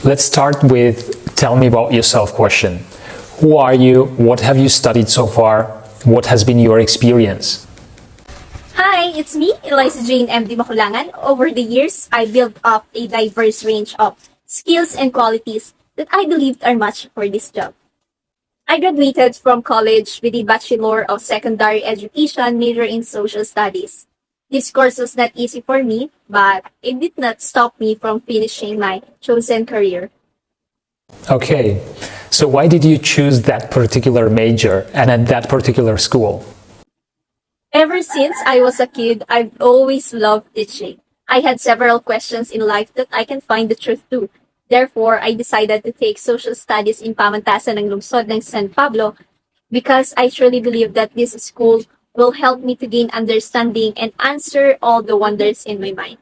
Let's start with tell me about yourself question. Who are you? What have you studied so far? What has been your experience? Hi, it's me, Eliza Jane M. D. Makulangan. Over the years, I built up a diverse range of skills and qualities that I believed are matched for this job. I graduated from college with a Bachelor of Secondary Education major in Social Studies. This course was not easy for me, but it did not stop me from finishing my chosen career. Okay, so why did you choose that particular major and at that particular school? Ever since I was a kid, I've always loved teaching. I had several questions in life that I can find the truth to. Therefore, I decided to take social studies in Pamantasan ng Lungsod ng San Pablo because I truly believe that this school will help me to gain understanding and answer all the wonders in my mind.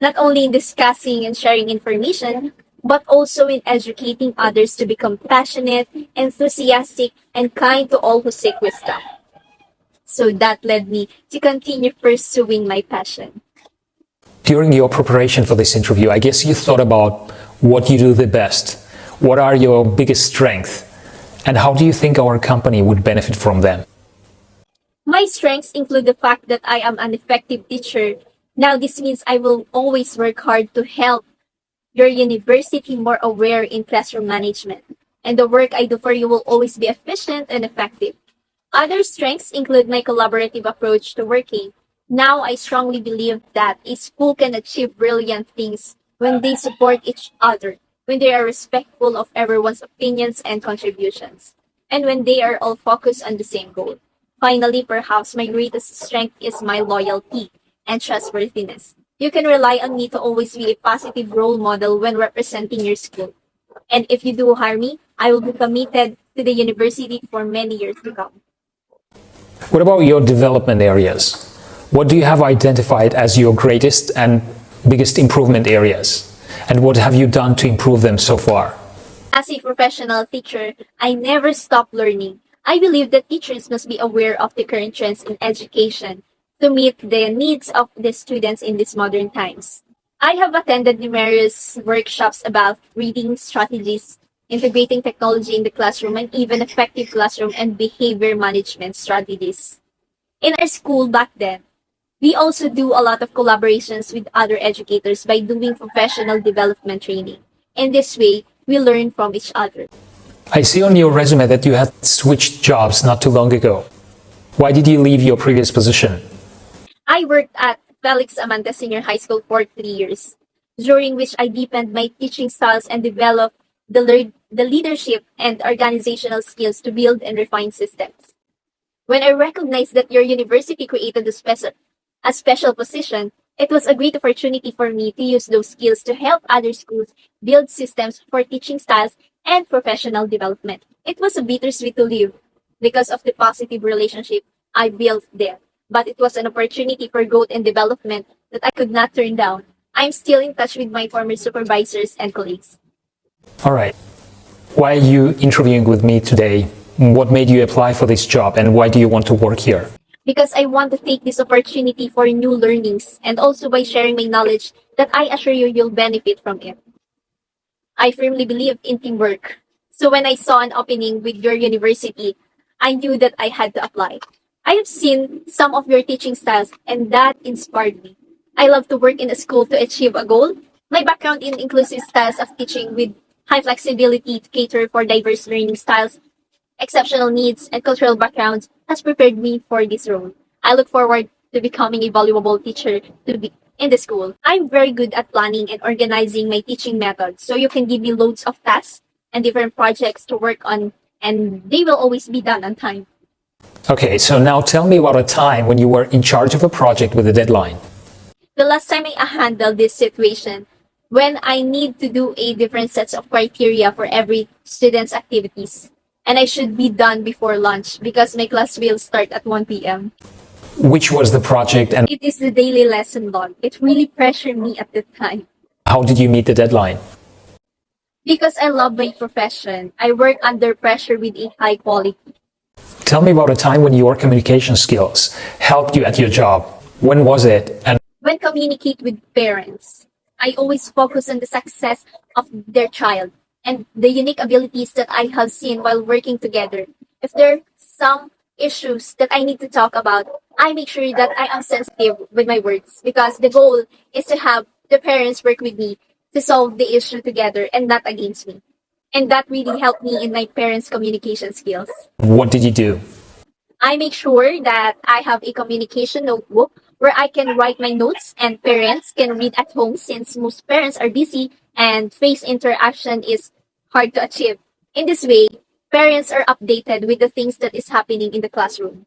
Not only in discussing and sharing information, but also in educating others to become passionate, enthusiastic, and kind to all who seek wisdom. So that led me to continue pursuing my passion. During your preparation for this interview, I guess you thought about what you do the best. What are your biggest strengths? And how do you think our company would benefit from them? My strengths include the fact that I am an effective teacher. Now, this means I will always work hard to help your university more aware in classroom management. And the work I do for you will always be efficient and effective. Other strengths include my collaborative approach to working. Now, I strongly believe that a school can achieve brilliant things when they support each other, when they are respectful of everyone's opinions and contributions, and when they are all focused on the same goal. Finally, perhaps my greatest strength is my loyalty and trustworthiness. You can rely on me to always be a positive role model when representing your school. And if you do hire me, I will be committed to the university for many years to come. What about your development areas? What do you have identified as your greatest and biggest improvement areas? And what have you done to improve them so far? As a professional teacher, I never stop learning. I believe that teachers must be aware of the current trends in education to meet the needs of the students in these modern times. I have attended numerous workshops about reading strategies, integrating technology in the classroom, and even effective classroom and behavior management strategies. In our school back then, we also do a lot of collaborations with other educators by doing professional development training. In this way, we learn from each other. I see on your resume that you had switched jobs not too long ago. Why did you leave your previous position? I worked at Felix Amanda Senior High School for 3 years, during which I deepened my teaching styles and developed the leadership and organizational skills to build and refine systems. When I recognized that your university created a special position, it was a great opportunity for me to use those skills to help other schools build systems for teaching styles and professional development. It was a bittersweet to leave because of the positive relationship I built there, but it was an opportunity for growth and development that I could not turn down. I'm still in touch with my former supervisors and colleagues. All right. Why are you interviewing with me today? What made you apply for this job and why do you want to work here? Because I want to take this opportunity for new learnings and also by sharing my knowledge that I assure you you'll benefit from it. I firmly believe in teamwork. So when I saw an opening with your university, I knew that I had to apply. I have seen some of your teaching styles and that inspired me. I love to work in a school to achieve a goal. My background in inclusive styles of teaching with high flexibility to cater for diverse learning styles, exceptional needs, and cultural backgrounds has prepared me for this role. I look forward to becoming a valuable teacher to be in the school. I'm very good at planning and organizing my teaching methods, so you can give me loads of tasks and different projects to work on, and they will always be done on time. Okay, so now tell me about a time when you were in charge of a project with a deadline. The last time I handled this situation, when I need to do a different sets of criteria for every student's activities, and I should be done before lunch because my class will start at 1 p.m. Which was the project and It is the daily lesson log. It really pressured me at the time. how did you meet the deadline? Because I love my profession, I work under pressure with a high quality. Tell me about a time when your communication skills helped you at your job. When was it? And When communicate with parents, I always focus on the success of their child and the unique abilities that I have seen while working together. If there are some issues that I need to talk about, I make sure that I am sensitive with my words because the goal is to have the parents work with me to solve the issue together and not against me. And that really helped me in my parents' communication skills. What did you do? I make sure that I have a communication notebook where I can write my notes and parents can read at home since most parents are busy and face interaction is hard to achieve. In this way, parents are updated with the things that is happening in the classroom.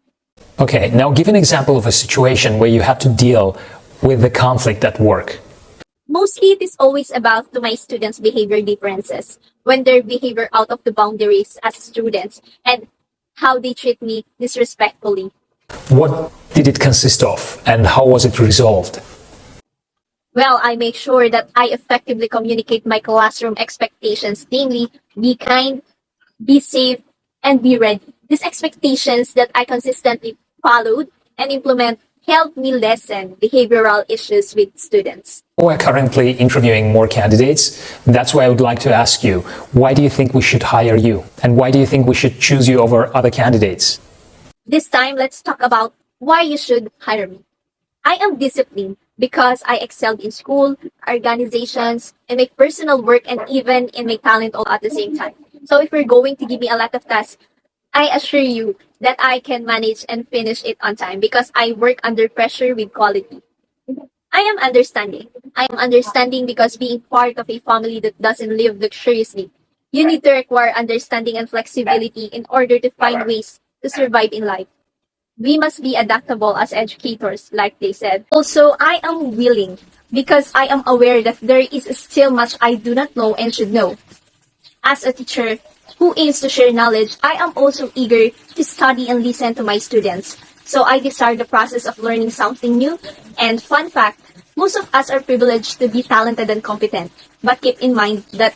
Okay, now give an example of a situation where you had to deal with the conflict at work. Mostly it is always about to my students' behavior differences, when their behavior out of the boundaries as students and how they treat me disrespectfully. What did it consist of and how was it resolved? Well, I make sure that I effectively communicate my classroom expectations, namely, be kind, be safe, and be ready. These expectations that I consistently followed and implement help me lessen behavioral issues with students. We're currently interviewing more candidates. That's why I would like to ask you, why do you think we should hire you? And why do you think we should choose you over other candidates? This time, let's talk about why you should hire me. I am disciplined because I excelled in school, organizations, and my personal work, and even in my talent all at the same time. So if you're going to give me a lot of tasks, I assure you that I can manage and finish it on time because I work under pressure with quality. I am understanding. I am understanding because being part of a family that doesn't live luxuriously, you need to require understanding and flexibility in order to find ways to survive in life. We must be adaptable as educators, like they said. Also, I am willing because I am aware that there is still much I do not know and should know. As a teacher who aims to share knowledge, I am also eager to study and listen to my students. So I desire the process of learning something new. And fun fact, most of us are privileged to be talented and competent. But keep in mind that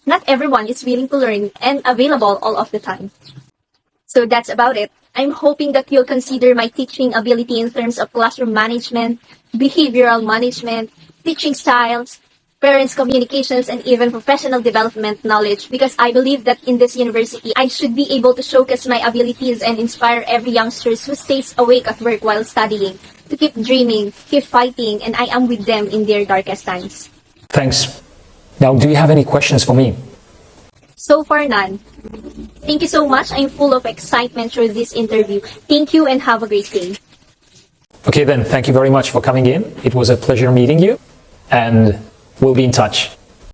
not everyone is willing to learn and available all of the time. So that's about it. I'm hoping that you'll consider my teaching ability in terms of classroom management, behavioral management, teaching styles, parents' communications, and even professional development knowledge because I believe that in this university, I should be able to showcase my abilities and inspire every youngster who stays awake at work while studying to keep dreaming, keep fighting, and I am with them in their darkest times. Thanks. Now, do you have any questions for me? So far, none. Thank you so much. I'm full of excitement through this interview. Thank you and have a great day. Okay then, thank you very much for coming in. It was a pleasure meeting you and we'll be in touch.